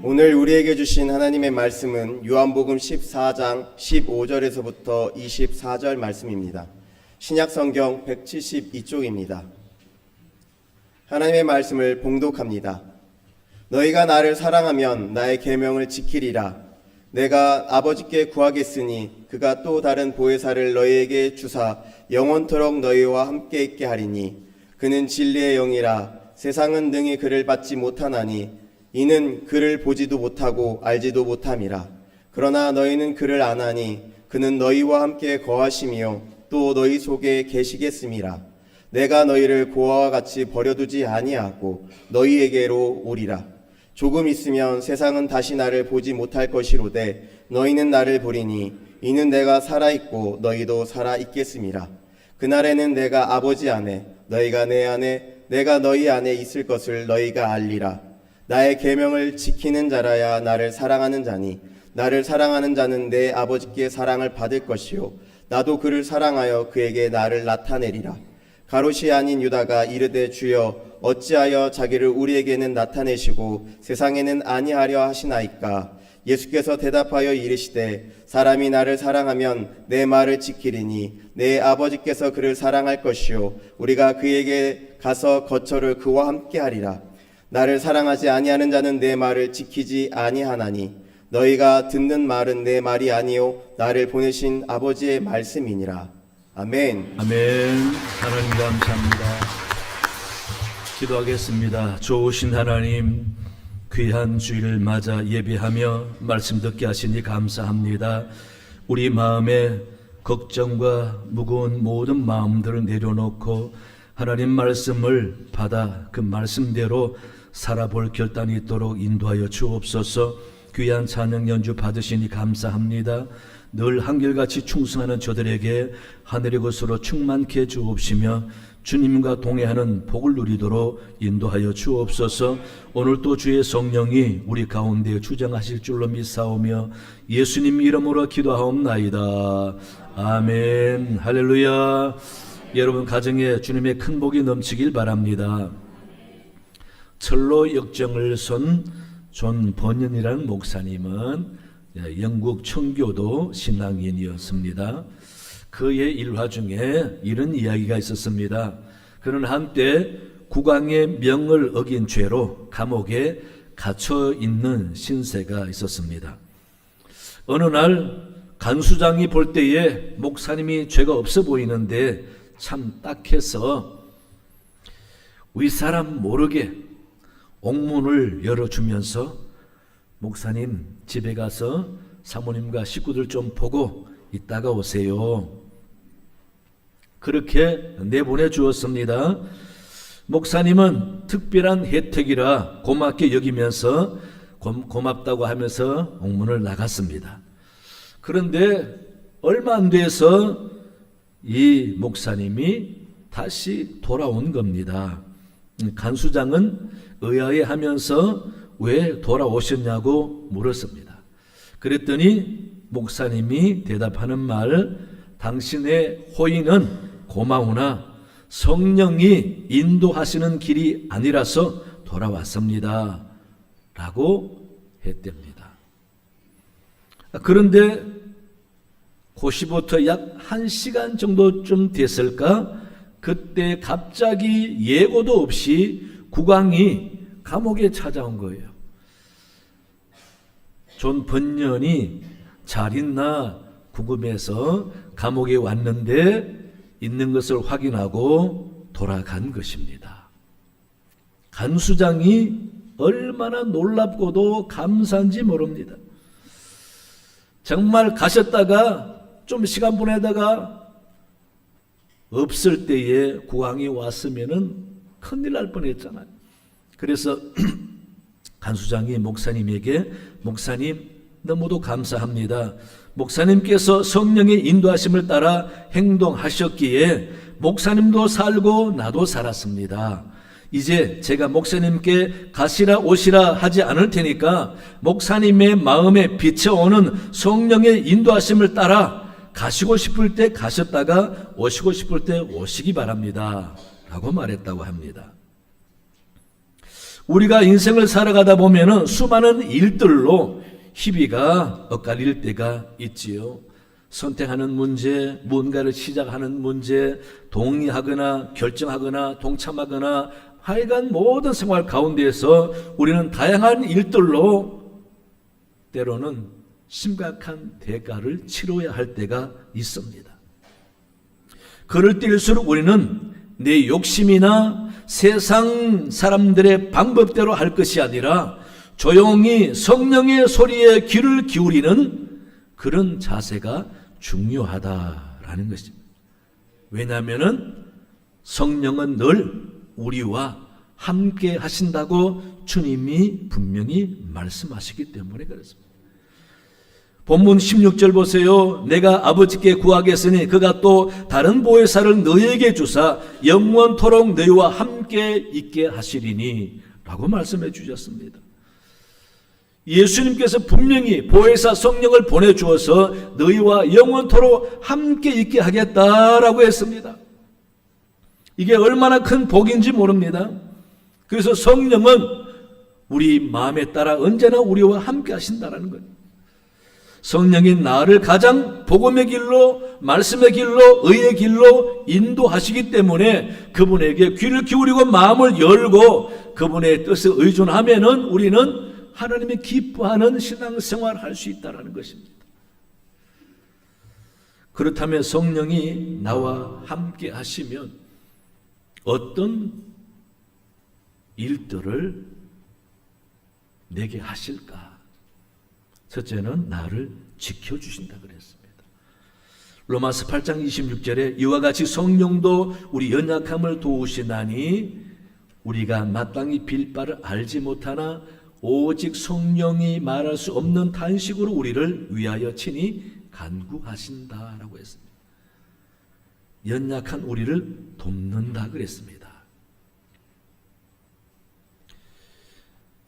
오늘 우리에게 주신 하나님의 말씀은 요한복음 14장 15절에서부터 24절 말씀입니다. 신약성경 172쪽입니다. 하나님의 말씀을 봉독합니다. 너희가 나를 사랑하면 나의 계명을 지키리라. 내가 아버지께 구하겠으니 그가 또 다른 보혜사를 너희에게 주사 영원토록 너희와 함께 있게 하리니 그는 진리의 영이라. 세상은 능히 그를 받지 못하나니 이는 그를 보지도 못하고 알지도 못함이라. 그러나 너희는 그를 아나니 그는 너희와 함께 거하시며 또 너희 속에 계시겠음이라. 내가 너희를 고아와 같이 버려두지 아니하고 너희에게로 오리라. 조금 있으면 세상은 다시 나를 보지 못할 것이로되 너희는 나를 보리니 이는 내가 살아있고 너희도 살아있겠음이라. 그날에는 내가 아버지 안에 너희가 내 안에 내가 너희 안에 있을 것을 너희가 알리라. 나의 계명을 지키는 자라야 나를 사랑하는 자니 나를 사랑하는 자는 내 아버지께 사랑을 받을 것이요 나도 그를 사랑하여 그에게 나를 나타내리라. 가롯이 아닌 유다가 이르되 주여 어찌하여 자기를 우리에게는 나타내시고 세상에는 아니하려 하시나이까. 예수께서 대답하여 이르시되 사람이 나를 사랑하면 내 말을 지키리니 내 아버지께서 그를 사랑할 것이요 우리가 그에게 가서 거처를 그와 함께 하리라. 나를 사랑하지 아니하는 자는 내 말을 지키지 아니하나니 너희가 듣는 말은 내 말이 아니요 나를 보내신 아버지의 말씀이니라. 아멘. 아멘. 하나님 감사합니다. 기도하겠습니다. 좋으신 하나님, 귀한 주일을 맞아 예배하며 말씀 듣게 하시니 감사합니다. 우리 마음에 걱정과 무거운 모든 마음들을 내려놓고 하나님 말씀을 받아 그 말씀대로 살아볼 결단이 있도록 인도하여 주옵소서. 귀한 찬양 연주 받으시니 감사합니다. 늘 한결같이 충성하는 저들에게 하늘의 것으로 충만케 주옵시며 주님과 동행하는 복을 누리도록 인도하여 주옵소서. 오늘 또 주의 성령이 우리 가운데 주장하실 줄로 믿사오며 예수님 이름으로 기도하옵나이다. 아멘. 할렐루야. 여러분 가정에 주님의 큰 복이 넘치길 바랍니다. 철로 역정을 손 존 번연이라는 목사님은 영국 청교도 신앙인이었습니다. 그의 일화 중에 이런 이야기가 있었습니다. 그는 한때 국왕의 명을 어긴 죄로 감옥에 갇혀 있는 신세가 있었습니다. 어느 날 간수장이 볼 때에 목사님이 죄가 없어 보이는데 참 딱해서 윗사람 모르게 옥문을 열어주면서 목사님 집에 가서 사모님과 식구들 좀 보고 있다가 오세요. 그렇게 내보내 주었습니다. 목사님은 특별한 혜택이라 고맙게 여기면서 고맙다고 하면서 옥문을 나갔습니다. 그런데 얼마 안 돼서 이 목사님이 다시 돌아온 겁니다. 간수장은 의아해하면서 왜 돌아오셨냐고 물었습니다. 그랬더니 목사님이 대답하는 말, 당신의 호의는 고마우나 성령이 인도하시는 길이 아니라서 돌아왔습니다. 라고 했답니다. 그런데 고시부터 약 1시간 정도쯤 됐을까? 그때 갑자기 예고도 없이 국왕이 감옥에 찾아온 거예요. 존 번연이 잘 있나 궁금해서 감옥에 왔는데 있는 것을 확인하고 돌아간 것입니다. 간수장이 얼마나 놀랍고도 감사한지 모릅니다. 정말 가셨다가 좀 시간 보내다가 없을 때에 국왕이 왔으면은 큰일 날 뻔했잖아요. 그래서 간수장이 목사님에게 목사님 너무도 감사합니다. 목사님께서 성령의 인도하심을 따라 행동하셨기에 목사님도 살고 나도 살았습니다. 이제 제가 목사님께 가시라 오시라 하지 않을 테니까 목사님의 마음에 비춰오는 성령의 인도하심을 따라 가시고 싶을 때 가셨다가 오시고 싶을 때 오시기 바랍니다. 라고 말했다고 합니다. 우리가 인생을 살아가다 보면은 수많은 일들로 희비가 엇갈릴 때가 있지요. 선택하는 문제, 무언가를 시작하는 문제, 동의하거나 결정하거나 동참하거나 하여간 모든 생활 가운데에서 우리는 다양한 일들로 때로는 심각한 대가를 치러야 할 때가 있습니다. 그럴 때일수록 우리는 내 욕심이나 세상 사람들의 방법대로 할 것이 아니라 조용히 성령의 소리에 귀를 기울이는 그런 자세가 중요하다라는 것입니다. 왜냐하면 성령은 늘 우리와 함께 하신다고 주님이 분명히 말씀하시기 때문에 그렇습니다. 본문 16절 보세요. 내가 아버지께 구하겠으니 그가 또 다른 보혜사를 너희에게 주사 영원토록 너희와 함께 있게 하시리니 라고 말씀해 주셨습니다. 예수님께서 분명히 보혜사 성령을 보내주어서 너희와 영원토록 함께 있게 하겠다라고 했습니다. 이게 얼마나 큰 복인지 모릅니다. 그래서 성령은 우리 마음에 따라 언제나 우리와 함께 하신다라는 거예요. 성령이 나를 가장 복음의 길로, 말씀의 길로, 의의 길로 인도하시기 때문에 그분에게 귀를 기울이고 마음을 열고 그분의 뜻에 의존하면은 우리는 하나님이 기뻐하는 신앙생활을 할 수 있다는 것입니다. 그렇다면 성령이 나와 함께 하시면 어떤 일들을 내게 하실까? 첫째는 나를 지켜주신다 그랬습니다. 로마서 8장 26절에 이와 같이 성령도 우리 연약함을 도우시나니 우리가 마땅히 빌 바를 알지 못하나 오직 성령이 말할 수 없는 탄식으로 우리를 위하여 친히 간구하신다라고 했습니다. 연약한 우리를 돕는다 그랬습니다.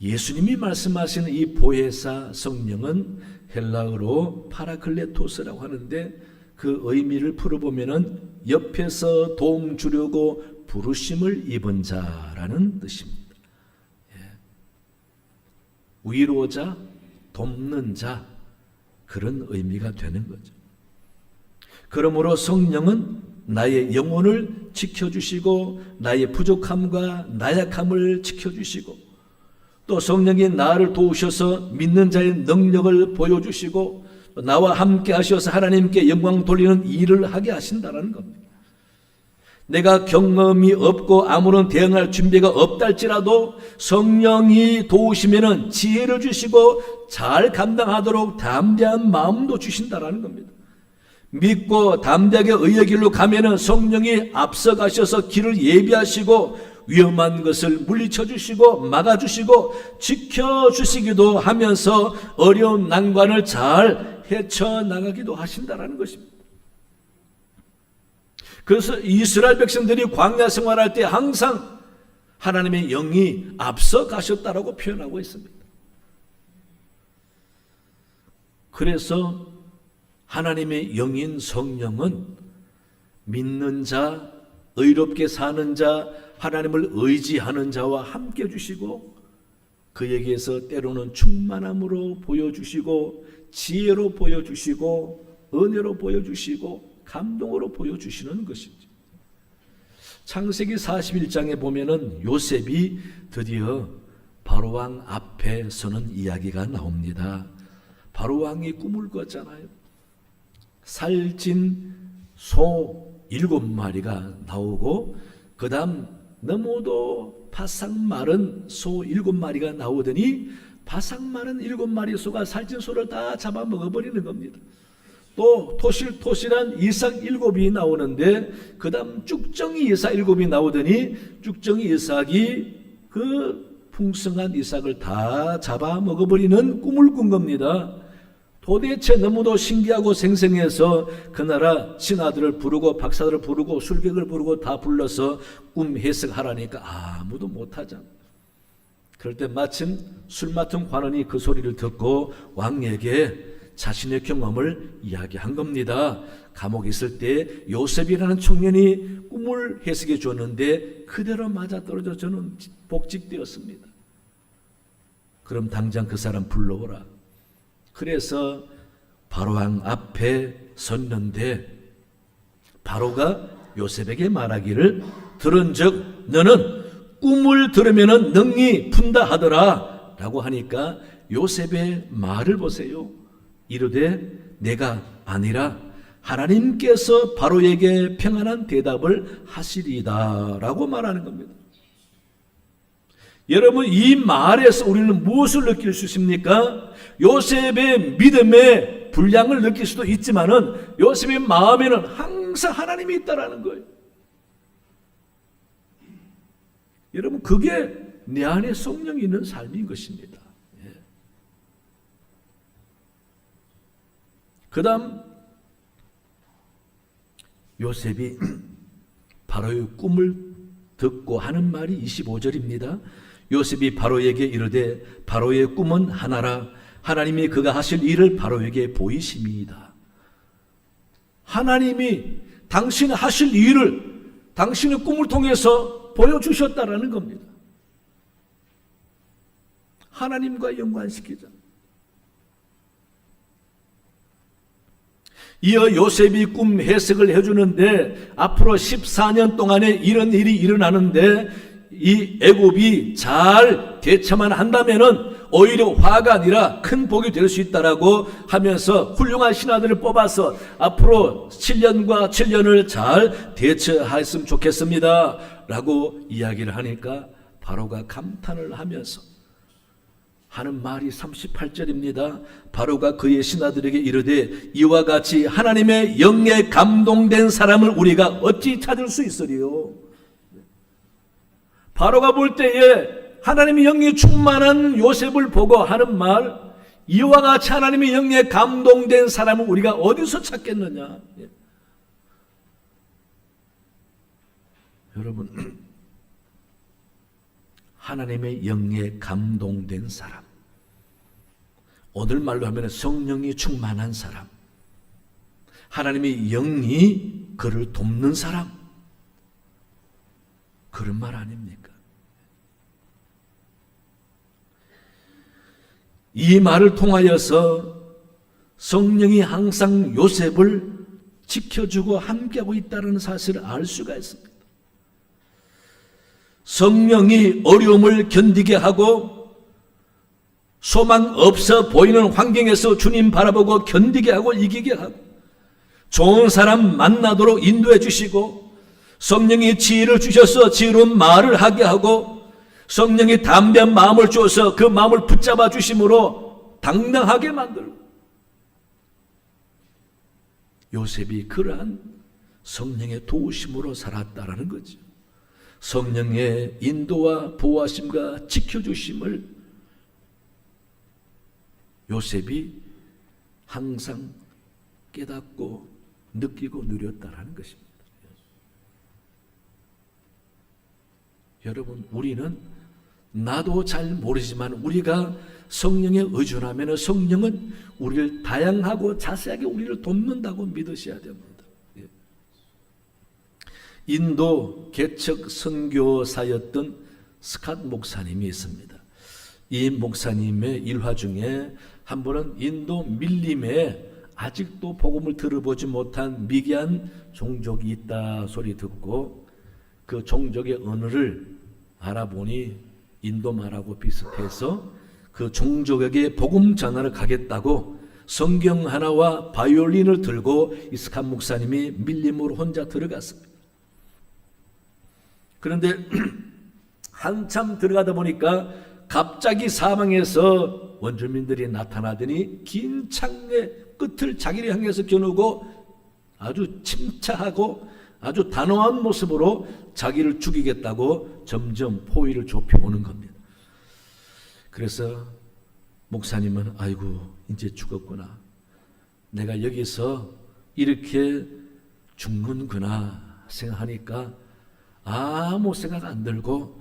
예수님이 말씀하시는 이 보혜사 성령은 헬라어로 파라클레토스라고 하는데 그 의미를 풀어보면은 옆에서 도움 주려고 부르심을 입은 자라는 뜻입니다. 위로자, 돕는 자, 그런 의미가 되는 거죠. 그러므로 성령은 나의 영혼을 지켜주시고 나의 부족함과 나약함을 지켜주시고 또 성령이 나를 도우셔서 믿는 자의 능력을 보여주시고 나와 함께 하셔서 하나님께 영광 돌리는 일을 하게 하신다는 겁니다. 내가 경험이 없고 아무런 대응할 준비가 없다 할지라도 성령이 도우시면 지혜를 주시고 잘 감당하도록 담대한 마음도 주신다는 겁니다. 믿고 담대하게 의의 길로 가면 성령이 앞서가셔서 길을 예비하시고 위험한 것을 물리쳐 주시고 막아주시고 지켜주시기도 하면서 어려운 난관을 잘 헤쳐나가기도 하신다는 것입니다. 그래서 이스라엘 백성들이 광야 생활할 때 항상 하나님의 영이 앞서 가셨다라고 표현하고 있습니다. 그래서 하나님의 영인 성령은 믿는 자, 의롭게 사는 자, 하나님을 의지하는 자와 함께 해주시고 그에게서 때로는 충만함으로 보여주시고 지혜로 보여주시고 은혜로 보여주시고 감동으로 보여주시는 것이죠. 창세기 41장에 보면은 요셉이 드디어 바로왕 앞에 서는 이야기가 나옵니다. 바로왕이 꿈을 꿨잖아요. 살찐 소 7마리가 나오고 그 다음 너무도 바싹 마른 소 7마리가 나오더니 바싹 마른 7마리 소가 살찐 소를 다 잡아먹어버리는 겁니다. 또 토실토실한 이삭 7이 나오는데 그 다음 쭉정이 이삭 7이 나오더니 쭉정이 이삭이 그 풍성한 이삭을 다 잡아먹어버리는 꿈을 꾼 겁니다. 도대체 너무도 신기하고 생생해서 그 나라 신하들을 부르고 박사들을 부르고 술객을 부르고 다 불러서 꿈 해석하라니까 아무도 못하잖아. 그럴 때 마침 술 맡은 관원이 그 소리를 듣고 왕에게 자신의 경험을 이야기한 겁니다. 감옥에 있을 때 요셉이라는 청년이 꿈을 해석해 줬는데 그대로 맞아떨어져 저는 복직되었습니다. 그럼 당장 그 사람 불러오라. 그래서 바로왕 앞에 섰는데 바로가 요셉에게 말하기를 들은즉 너는 꿈을 들으면 능히 푼다 하더라 라고 하니까 요셉의 말을 보세요. 이르되 내가 아니라 하나님께서 바로에게 평안한 대답을 하시리이다 라고 말하는 겁니다. 여러분, 이 말에서 우리는 무엇을 느낄 수 있습니까? 요셉의 믿음의 분량을 느낄 수도 있지만은 요셉의 마음에는 항상 하나님이 있다라는 거예요. 여러분, 그게 내 안에 성령이 있는 삶인 것입니다. 그 다음 요셉이 바로의 꿈을 듣고 하는 말이 25절입니다. 요셉이 바로에게 이르되 바로의 꿈은 하나라 하나님이 그가 하실 일을 바로에게 보이심이다. 하나님이 당신이 하실 일을 당신의 꿈을 통해서 보여주셨다라는 겁니다. 하나님과 연관시키자. 이어 요셉이 꿈 해석을 해주는데 앞으로 14년 동안에 이런 일이 일어나는데 이 애굽이 잘 대처만 한다면은 오히려 화가 아니라 큰 복이 될 수 있다라고 하면서 훌륭한 신하들을 뽑아서 앞으로 7년과 7년을 잘 대처했으면 좋겠습니다 라고 이야기를 하니까 바로가 감탄을 하면서 하는 말이 38절입니다. 바로가 그의 신하들에게 이르되 이와 같이 하나님의 영에 감동된 사람을 우리가 어찌 찾을 수 있으리요. 바로가 볼 때에 하나님의 영이 충만한 요셉을 보고 하는 말, 이와 같이 하나님의 영에 감동된 사람을 우리가 어디서 찾겠느냐. 여러분, 하나님의 영에 감동된 사람, 오늘 말로 하면 성령이 충만한 사람, 하나님의 영이 그를 돕는 사람, 그런 말 아닙니까? 이 말을 통하여서 성령이 항상 요셉을 지켜주고 함께하고 있다는 사실을 알 수가 있습니다. 성령이 어려움을 견디게 하고 소망 없어 보이는 환경에서 주님 바라보고 견디게 하고 이기게 하고 좋은 사람 만나도록 인도해 주시고 성령이 지혜를 주셔서 지혜로운 말을 하게 하고 성령이 담대한 마음을 주어서 그 마음을 붙잡아 주심으로 당당하게 만들고 요셉이 그러한 성령의 도우심으로 살았다라는 거죠. 성령의 인도와 보호하심과 지켜주심을 요셉이 항상 깨닫고 느끼고 누렸다라는 것입니다. 여러분, 우리는 나도 잘 모르지만 우리가 성령에 의존하면 성령은 우리를 다양하고 자세하게 우리를 돕는다고 믿으셔야 됩니다. 인도 개척 선교사였던 스캇 목사님이 있습니다. 이 목사님의 일화 중에 한 번은 인도 밀림에 아직도 복음을 들어보지 못한 미개한 종족이 있다 소리 듣고 그 종족의 언어를 알아보니 인도 말하고 비슷해서 그 종족에게 복음 전하러 가겠다고 성경 하나와 바이올린을 들고 이 스캇 목사님이 밀림으로 혼자 들어갔습니다. 그런데 한참 들어가다 보니까 갑자기 사방에서 원주민들이 나타나더니 긴 창의 끝을 자기를 향해서 겨누고 아주 침착하고 아주 단호한 모습으로 자기를 죽이겠다고 점점 포위를 좁혀오는 겁니다. 그래서 목사님은 아이고 이제 죽었구나. 내가 여기서 이렇게 죽는구나 생각하니까 아무 생각 안 들고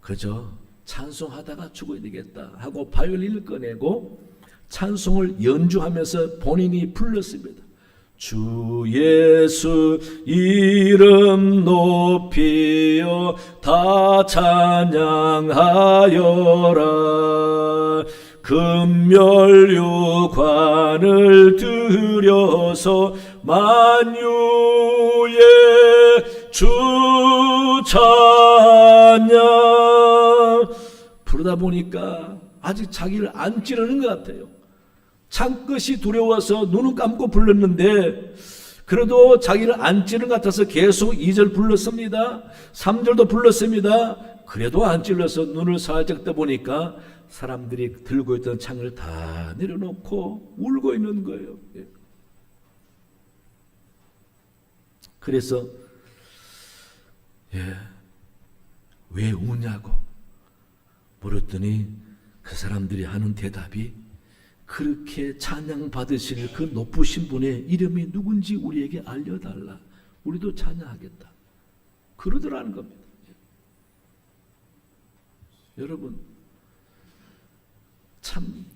그저 찬송하다가 죽어야 되겠다 하고 바이올린을 꺼내고 찬송을 연주하면서 본인이 불렀습니다. 주 예수 이름 높이어 다 찬양하여라. 금멸류관을 들여서 만유의 주 찬양. 부르다 보니까 아직 자기를 안 찌르는 것 같아요. 창끝이 두려워서 눈은 감고 불렀는데 그래도 자기를 안 찌르는 것 같아서 계속 2절 불렀습니다. 3절도 불렀습니다. 그래도 안 찔러서 눈을 살짝 떠보니까 사람들이 들고 있던 창을 다 내려놓고 울고 있는 거예요. 그래서 왜 우냐고 물었더니 그 사람들이 하는 대답이 그렇게 찬양받으실 그 높으신 분의 이름이 누군지 우리에게 알려달라. 우리도 찬양하겠다. 그러더라는 겁니다. 여러분, 참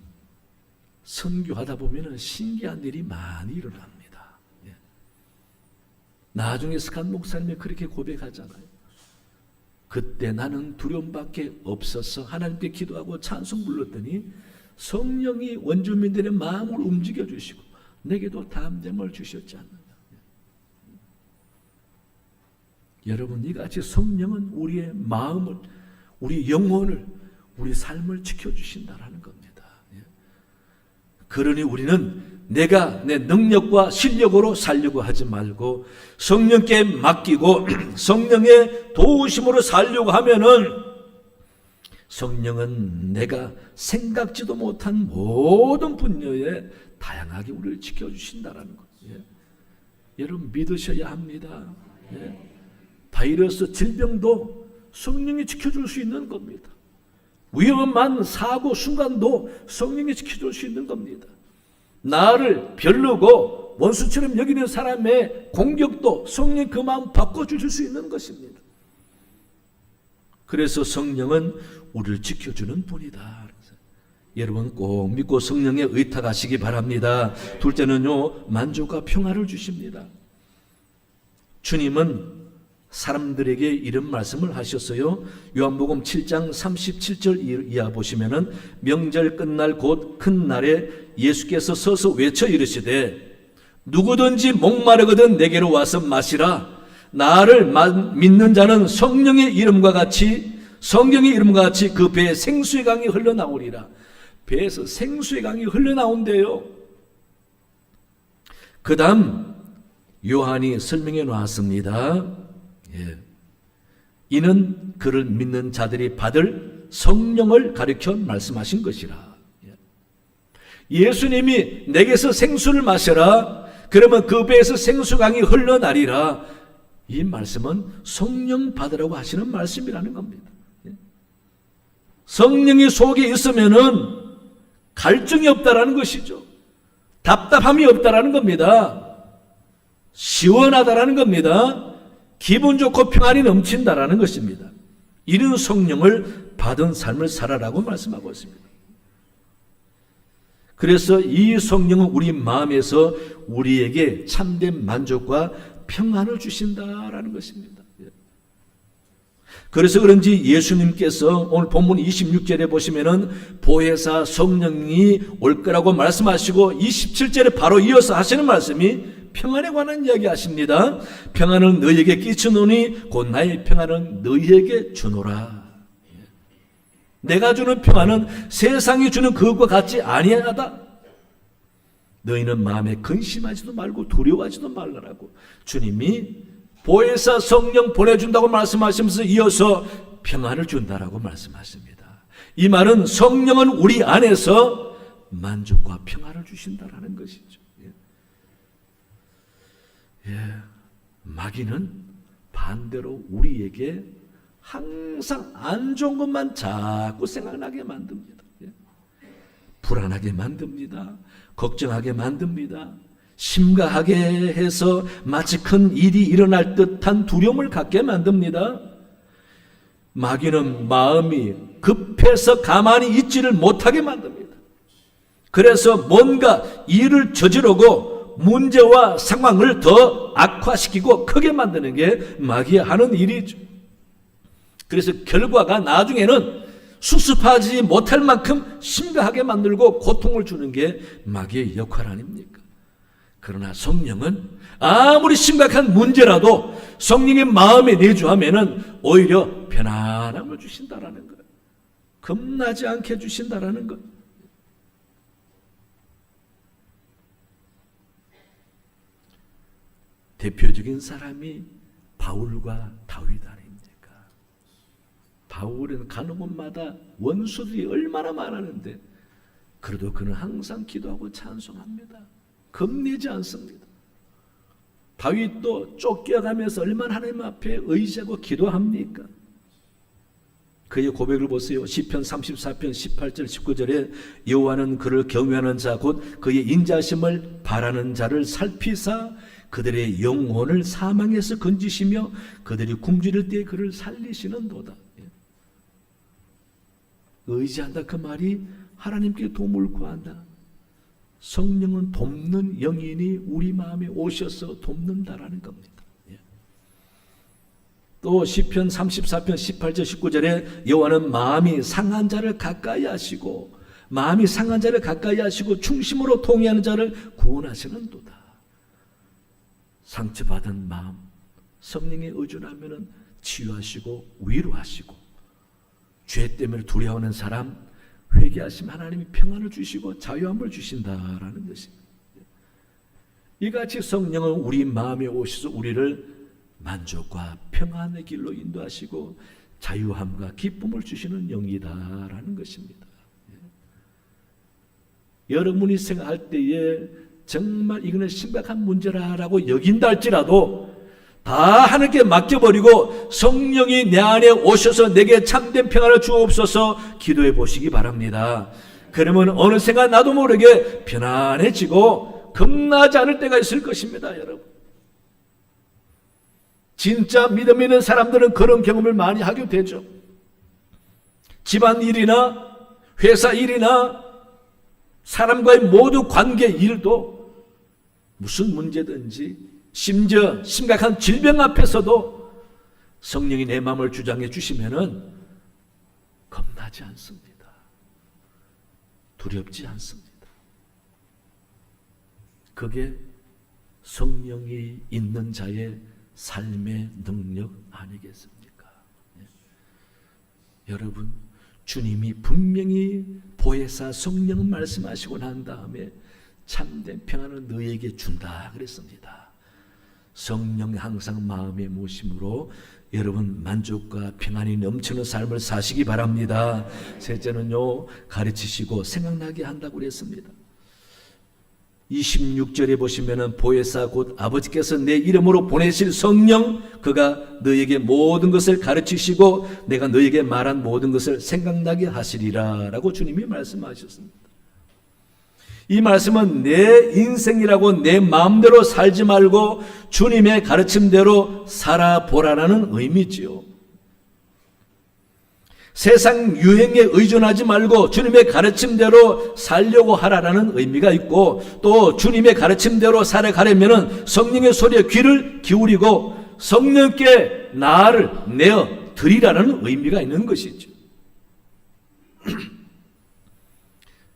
선교하다 보면 신기한 일이 많이 일어납니다. 나중에 스칸 목사님이 그렇게 고백하잖아요. 그때 나는 두려움밖에 없어서 하나님께 기도하고 찬송 불렀더니 성령이 원주민들의 마음을 움직여 주시고 내게도 담대함을 주셨지 않느냐. 여러분, 이같이 성령은 우리의 마음을, 우리 영혼을, 우리 삶을 지켜주신다라는 겁니다. 그러니 우리는 내가 내 능력과 실력으로 살려고 하지 말고 성령께 맡기고 성령의 도우심으로 살려고 하면은 성령은 내가 생각지도 못한 모든 분야에 다양하게 우리를 지켜주신다라는 거예요. 여러분, 믿으셔야 합니다. 바이러스 질병도 성령이 지켜줄 수 있는 겁니다. 위험한 사고 순간도 성령이 지켜줄 수 있는 겁니다. 나를 별로고 원수처럼 여기는 사람의 공격도 성령 그 마음 바꿔주실 수 있는 것입니다. 그래서 성령은 우리를 지켜주는 분이다. 여러분 꼭 믿고 성령에 의탁하시기 바랍니다. 둘째는요, 만족과 평화를 주십니다. 주님은 사람들에게 이런 말씀을 하셨어요. 요한복음 7장 37절 이하 보시면은 명절 끝날 곧 큰 날에 예수께서 서서 외쳐 이르시되 누구든지 목마르거든 내게로 와서 마시라. 나를 믿는 자는 성령의 이름과 같이 그 배에 생수의 강이 흘러나오리라. 배에서 생수의 강이 흘러나온대요. 그 다음 요한이 설명해 놨습니다. 이는 그를 믿는 자들이 받을 성령을 가리켜 말씀하신 것이라. 예수님이 내게서 생수를 마셔라. 그러면 그 배에서 생수강이 흘러나리라. 이 말씀은 성령 받으라고 하시는 말씀이라는 겁니다. 성령이 속에 있으면은 갈증이 없다라는 것이죠. 답답함이 없다라는 겁니다. 시원하다라는 겁니다. 기분 좋고 평안이 넘친다라는 것입니다. 이런 성령을 받은 삶을 살아라고 말씀하고 있습니다. 그래서 이 성령은 우리 마음에서 우리에게 참된 만족과 평안을 주신다라는 것입니다. 그래서 그런지 예수님께서 오늘 본문 26절에 보시면은 보혜사 성령이 올 거라고 말씀하시고 27절에 바로 이어서 하시는 말씀이 평안에 관한 이야기 하십니다. 평안을 너희에게 끼치노니 곧 나의 평안은 너희에게 주노라. 내가 주는 평안은 세상이 주는 그것과 같지 아니하다. 너희는 마음에 근심하지도 말고 두려워하지도 말라라고 주님이 보혜사 성령 보내준다고 말씀하시면서 이어서 평안을 준다라고 말씀하십니다. 이 말은 성령은 우리 안에서 만족과 평안을 주신다라는 것이죠. 마귀는 반대로 우리에게 항상 안 좋은 것만 자꾸 생각나게 만듭니다. 불안하게 만듭니다. 걱정하게 만듭니다. 심각하게 해서 마치 큰 일이 일어날 듯한 두려움을 갖게 만듭니다. 마귀는 마음이 급해서 가만히 있지를 못하게 만듭니다. 그래서 뭔가 일을 저지르고 문제와 상황을 더 악화시키고 크게 만드는 게 마귀의 하는 일이죠. 그래서 결과가 나중에는 수습하지 못할 만큼 심각하게 만들고 고통을 주는 게 마귀의 역할 아닙니까? 그러나 성령은 아무리 심각한 문제라도 성령의 마음에 내주하면은 오히려 편안함을 주신다라는 거예요. 겁나지 않게 해주신다라는 것. 대표적인 사람이 바울과 다윗 아닙니까? 바울은 가는 곳마다 원수들이 얼마나 많았는데 그래도 그는 항상 기도하고 찬송합니다. 겁내지 않습니다. 다윗도 쫓겨가면서 얼마나 하나님 앞에 의지하고 기도합니까? 그의 고백을 보세요. 시편 34편 18절 19절에 여호와는 그를 경외하는 자 곧 그의 인자심을 바라는 자를 살피사 그들의 영혼을 사망에서 건지시며 그들이 굶주릴 때 그를 살리시는도다. 의지한다 그 말이 하나님께 도움을 구한다. 성령은 돕는 영인이 우리 마음에 오셔서 돕는다라는 겁니다. 또 시편 34편 18절 19절에 여호와는 마음이 상한 자를 가까이 하시고 충심으로 통회하는 자를 구원하시는도다. 상처받은 마음 성령에 의존하면 치유하시고 위로하시고 죄 때문에 두려워하는 사람 회개하시면 하나님이 평안을 주시고 자유함을 주신다라는 것입니다. 이같이 성령은 우리 마음에 오셔서 우리를 만족과 평안의 길로 인도하시고 자유함과 기쁨을 주시는 영이다라는 것입니다. 여러분이 생각할 때에 정말 이거는 심각한 문제라고 여긴다 할지라도 다 하나님께 맡겨버리고 성령이 내 안에 오셔서 내게 참된 평안을 주옵소서 기도해 보시기 바랍니다. 그러면 어느샌가 나도 모르게 편안해지고 겁나지 않을 때가 있을 것입니다. 여러분, 진짜 믿음 있는 사람들은 그런 경험을 많이 하게 되죠. 집안일이나 회사 일이나 사람과의 모두 관계 일도 무슨 문제든지 심지어 심각한 질병 앞에서도 성령이 내 마음을 주장해 주시면은 겁나지 않습니다. 두렵지 않습니다. 그게 성령이 있는 자의 삶의 능력 아니겠습니까? 여러분, 주님이 분명히 보혜사 성령 말씀하시고 난 다음에 참된 평안을 너희에게 준다 그랬습니다. 성령 항상 마음에 모심으로 여러분 만족과 평안이 넘치는 삶을 사시기 바랍니다. 셋째는요, 가르치시고 생각나게 한다고 그랬습니다. 26절에 보시면은 보혜사 곧 아버지께서 내 이름으로 보내실 성령 그가 너에게 모든 것을 가르치시고 내가 너에게 말한 모든 것을 생각나게 하시리라 라고 주님이 말씀하셨습니다. 이 말씀은 내 인생이라고 내 마음대로 살지 말고 주님의 가르침대로 살아보라는 의미지요. 세상 유행에 의존하지 말고 주님의 가르침대로 살려고 하라라는 의미가 있고, 또 주님의 가르침대로 살아가려면 성령의 소리에 귀를 기울이고 성령께 나를 내어 드리라는 의미가 있는 것이죠.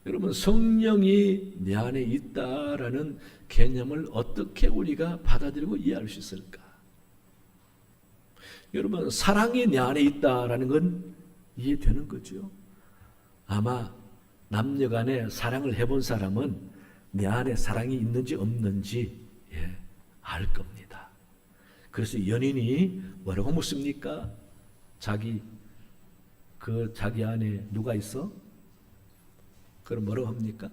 여러분, 성령이 내 안에 있다라는 개념을 어떻게 우리가 받아들이고 이해할 수 있을까? 여러분, 사랑이 내 안에 있다라는 건 이해되는 거죠. 아마 남녀간에 사랑을 해본 사람은 내 안에 사랑이 있는지 없는지 알 겁니다. 그래서 연인이 뭐라고 묻습니까? 자기 안에 누가 있어? 그럼 뭐라고 합니까?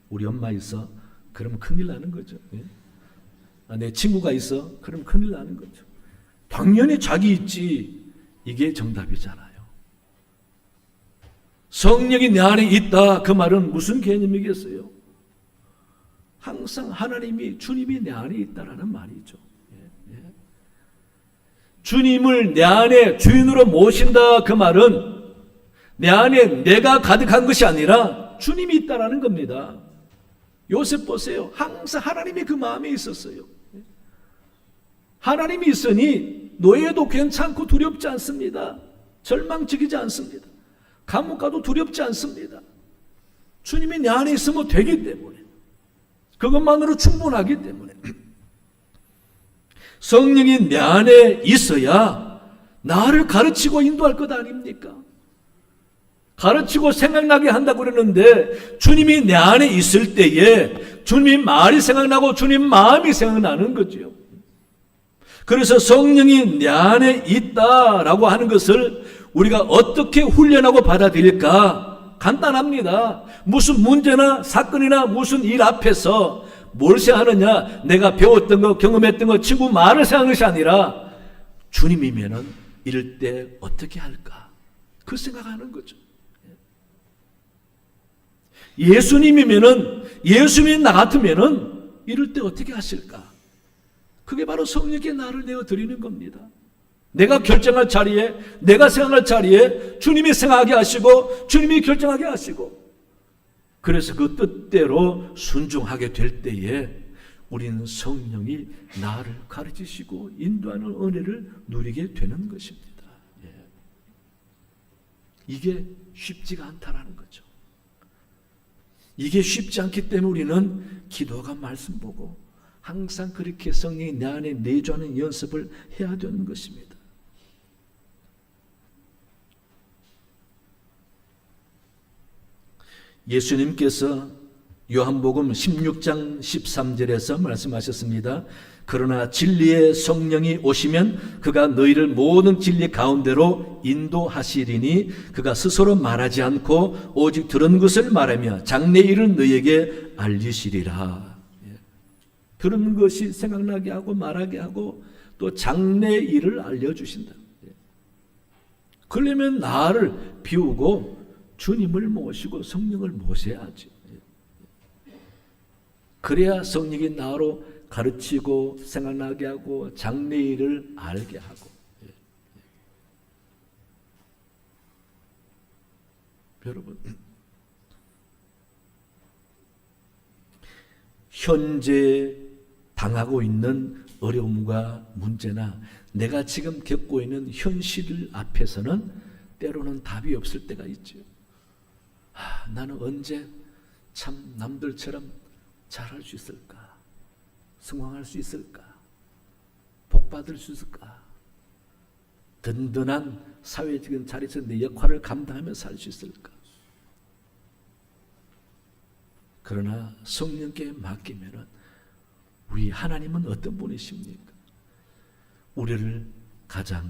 우리 엄마 있어? 그러면 큰일 나는 거죠. 내 친구가 있어? 그럼 큰일 나는 거죠. 당연히 자기 있지. 이게 정답이잖아요. 성령이 내 안에 있다. 그 말은 무슨 개념이겠어요? 항상 주님이 내 안에 있다라는 말이죠. 주님을 내 안에 주인으로 모신다. 그 말은 내 안에 내가 가득한 것이 아니라 주님이 있다라는 겁니다. 요셉 보세요. 항상 하나님이 그 마음에 있었어요. 하나님이 있으니 노예도 괜찮고 두렵지 않습니다. 절망적이지 않습니다. 감옥 가도 두렵지 않습니다. 주님이 내 안에 있으면 되기 때문에, 그것만으로 충분하기 때문에, 성령이 내 안에 있어야 나를 가르치고 인도할 것 아닙니까? 가르치고 생각나게 한다고 그러는데, 주님이 내 안에 있을 때에 주님 말이 생각나고 주님 마음이 생각나는 거죠. 그래서 성령이 내 안에 있다라고 하는 것을 우리가 어떻게 훈련하고 받아들일까? 간단합니다. 무슨 문제나 사건이나 무슨 일 앞에서 뭘 생각하느냐? 내가 배웠던 거, 경험했던 거, 친구 말을 생각하는 것이 아니라 주님이면은 이럴 때 어떻게 할까? 그 생각하는 거죠. 예수님이면은, 예수님이 나 같으면은 이럴 때 어떻게 하실까? 그게 바로 성령께 나를 내어 드리는 겁니다. 내가 결정할 자리에, 내가 생각할 자리에 주님이 생각하게 하시고 주님이 결정하게 하시고, 그래서 그 뜻대로 순종하게 될 때에 우리는 성령이 나를 가르치시고 인도하는 은혜를 누리게 되는 것입니다. 이게 쉽지가 않다라는 거죠. 이게 쉽지 않기 때문에 우리는 기도가 말씀 보고 항상 그렇게 성령이 내 안에 내주하는 연습을 해야 되는 것입니다. 예수님께서 요한복음 16장 13절에서 말씀하셨습니다. 그러나 진리의 성령이 오시면 그가 너희를 모든 진리 가운데로 인도하시리니 그가 스스로 말하지 않고 오직 들은 것을 말하며 장래 일을 너희에게 알리시리라. 들은 것이 생각나게 하고 말하게 하고 또 장래 일을 알려주신다. 그러려면 나를 비우고 주님을 모시고 성령을 모셔야지. 그래야 성령이 나로 가르치고 생각나게 하고 장래 일을 알게 하고. 여러분, 현재 당하고 있는 어려움과 문제나 내가 지금 겪고 있는 현실 앞에서는 때로는 답이 없을 때가 있죠. 나는 언제 참 남들처럼 잘할 수 있을까? 성공할 수 있을까? 복받을 수 있을까? 든든한 사회적인 자리에서 내 역할을 감당하며 살 수 있을까? 그러나 성령께 맡기면은 우리 하나님은 어떤 분이십니까? 우리를 가장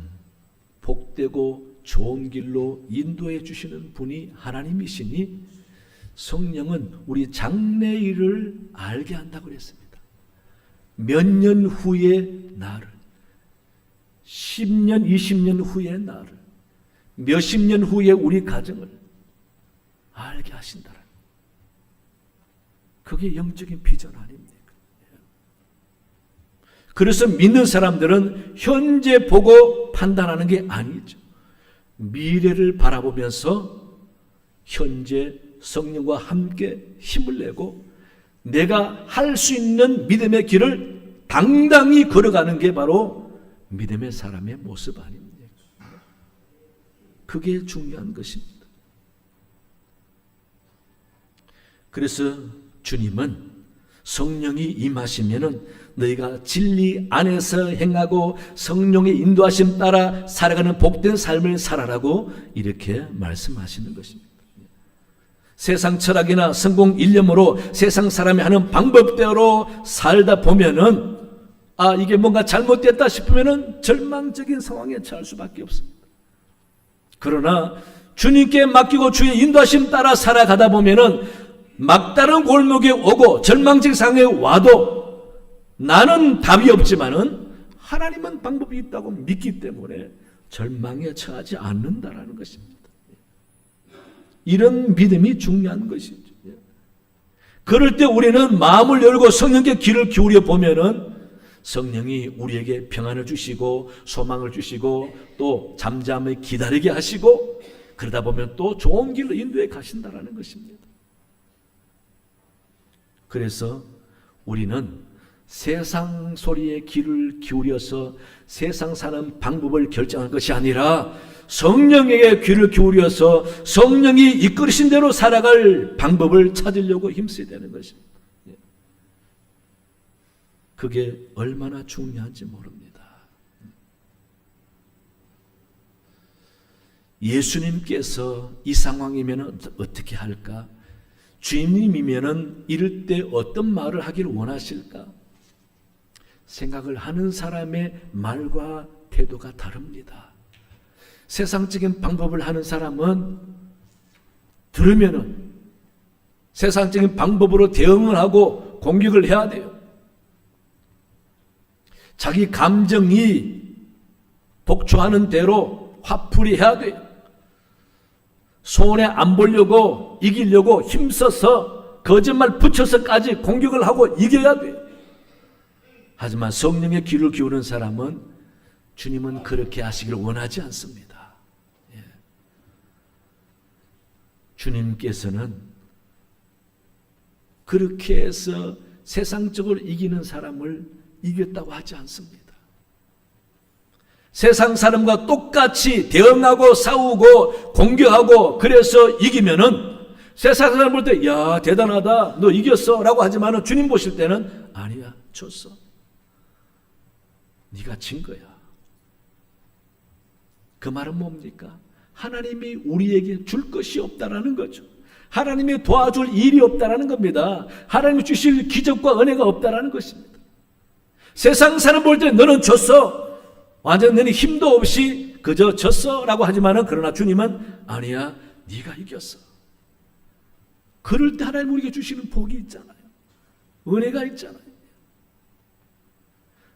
복되고 좋은 길로 인도해 주시는 분이 하나님이시니 성령은 우리 장래일을 알게 한다고 그랬습니다. 몇 년 후의 나를, 10년, 20년 후의 나를, 몇십 년 후의 우리 가정을 알게 하신다는, 그게 영적인 비전 아닙니까? 그래서 믿는 사람들은 현재 보고 판단하는 게 아니죠. 미래를 바라보면서 현재 성령과 함께 힘을 내고 내가 할 수 있는 믿음의 길을 당당히 걸어가는 게 바로 믿음의 사람의 모습 아닙니까? 그게 중요한 것입니다. 그래서 주님은 성령이 임하시면은 너희가 진리 안에서 행하고 성령의 인도하심 따라 살아가는 복된 삶을 살아라고 이렇게 말씀하시는 것입니다. 세상 철학이나 성공 일념으로 세상 사람이 하는 방법대로 살다 보면은 이게 뭔가 잘못됐다 싶으면은 절망적인 상황에 처할 수밖에 없습니다. 그러나 주님께 맡기고 주의 인도하심 따라 살아가다 보면은 막다른 골목에 오고 절망적 상황에 와도 나는 답이 없지만은 하나님은 방법이 있다고 믿기 때문에 절망에 처하지 않는다라는 것입니다. 이런 믿음이 중요한 것이죠. 그럴 때 우리는 마음을 열고 성령께 귀를 기울여 보면은 성령이 우리에게 평안을 주시고 소망을 주시고 또 잠잠히 기다리게 하시고 그러다 보면 또 좋은 길로 인도해 가신다라는 것입니다. 그래서 우리는 세상 소리에 귀를 기울여서 세상 사는 방법을 결정할 것이 아니라 성령에게 귀를 기울여서 성령이 이끌으신 대로 살아갈 방법을 찾으려고 힘써야 되는 것입니다. 그게 얼마나 중요한지 모릅니다. 예수님께서 이 상황이면 어떻게 할까? 주님이면 이럴 때 어떤 말을 하기를 원하실까? 생각을 하는 사람의 말과 태도가 다릅니다. 세상적인 방법을 하는 사람은 들으면은 세상적인 방법으로 대응을 하고 공격을 해야 돼요. 자기 감정이 독초하는 대로 화풀이 해야 돼요. 손해 안 보려고 이기려고 힘써서 거짓말 붙여서까지 공격을 하고 이겨야 돼요. 하지만 성령의 귀를 기울이는 사람은 주님은 그렇게 하시기를 원하지 않습니다. 주님께서는 그렇게 해서 세상적으로 이기는 사람을 이겼다고 하지 않습니다. 세상 사람과 똑같이 대응하고 싸우고 공격하고 그래서 이기면은 세상 사람 볼 때 야 대단하다 너 이겼어 라고 하지만 주님 보실 때는 아니야 졌어. 네가 진 거야. 그 말은 뭡니까? 하나님이 우리에게 줄 것이 없다라는 거죠. 하나님이 도와줄 일이 없다라는 겁니다. 하나님이 주실 기적과 은혜가 없다라는 것입니다. 세상 사람 볼 때 너는 졌어. 완전 너는 힘도 없이 그저 졌어 라고 하지만은 그러나 주님은 아니야 네가 이겼어. 그럴 때 하나님 우리에게 주시는 복이 있잖아요. 은혜가 있잖아요.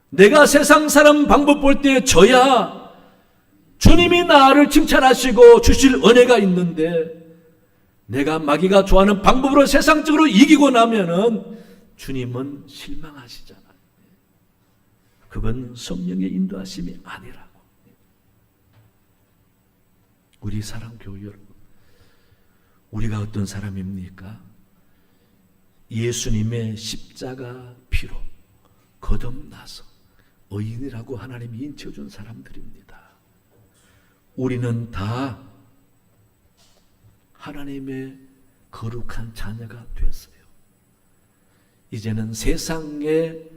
내가 세상 사람 방법 볼 때 져야 주님이 나를 칭찬하시고 주실 은혜가 있는데 내가 마귀가 좋아하는 방법으로 세상적으로 이기고 나면은 주님은 실망하시잖아요. 그건 성령의 인도하심이 아니라고. 우리 사랑교회 여러분, 우리가 어떤 사람입니까? 예수님의 십자가 피로 거듭나서 의인이라고 하나님이 인쳐준 사람들입니다. 우리는 다 하나님의 거룩한 자녀가 됐어요. 이제는 세상의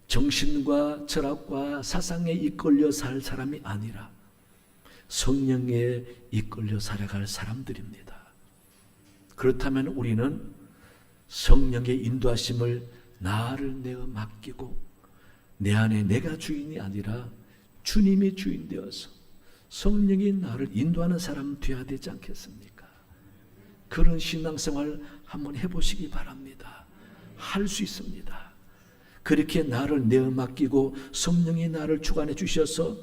정신과 철학과 사상에 이끌려 살 사람이 아니라 성령에 이끌려 살아갈 사람들입니다. 그렇다면 우리는 성령의 인도하심을 나를 내어 맡기고 내 안에 내가 주인이 아니라 주님이 주인 되어서 성령이 나를 인도하는 사람 되어야 되지 않겠습니까? 그런 신앙생활 한번 해보시기 바랍니다. 할 수 있습니다. 그렇게 나를 내어 맡기고 성령이 나를 주관해 주셔서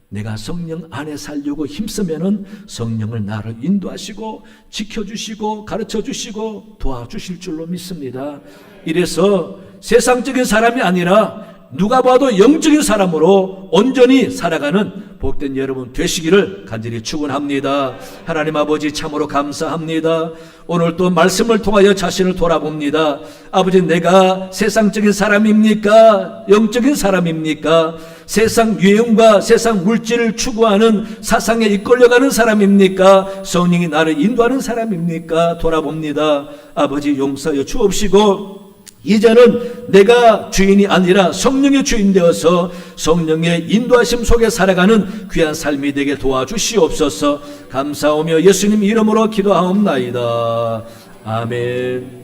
내가 성령 안에 살려고 힘쓰면은 성령을 나를 인도하시고 지켜주시고 가르쳐주시고 도와주실 줄로 믿습니다. 이래서 세상적인 사람이 아니라 누가 봐도 영적인 사람으로 온전히 살아가는 복된 여러분 되시기를 간절히 축원합니다. 하나님 아버지 참으로 감사합니다. 오늘 또 말씀을 통하여 자신을 돌아봅니다. 아버지 내가 세상적인 사람입니까? 영적인 사람입니까? 세상 유행과 세상 물질을 추구하는 사상에 이끌려가는 사람입니까? 성령이 나를 인도하는 사람입니까? 돌아봅니다. 아버지 용서하여 주옵시고 이제는 내가 주인이 아니라 성령의 주인 되어서 성령의 인도하심 속에 살아가는 귀한 삶이 되게 도와주시옵소서. 감사하며 예수님 이름으로 기도하옵나이다. 아멘.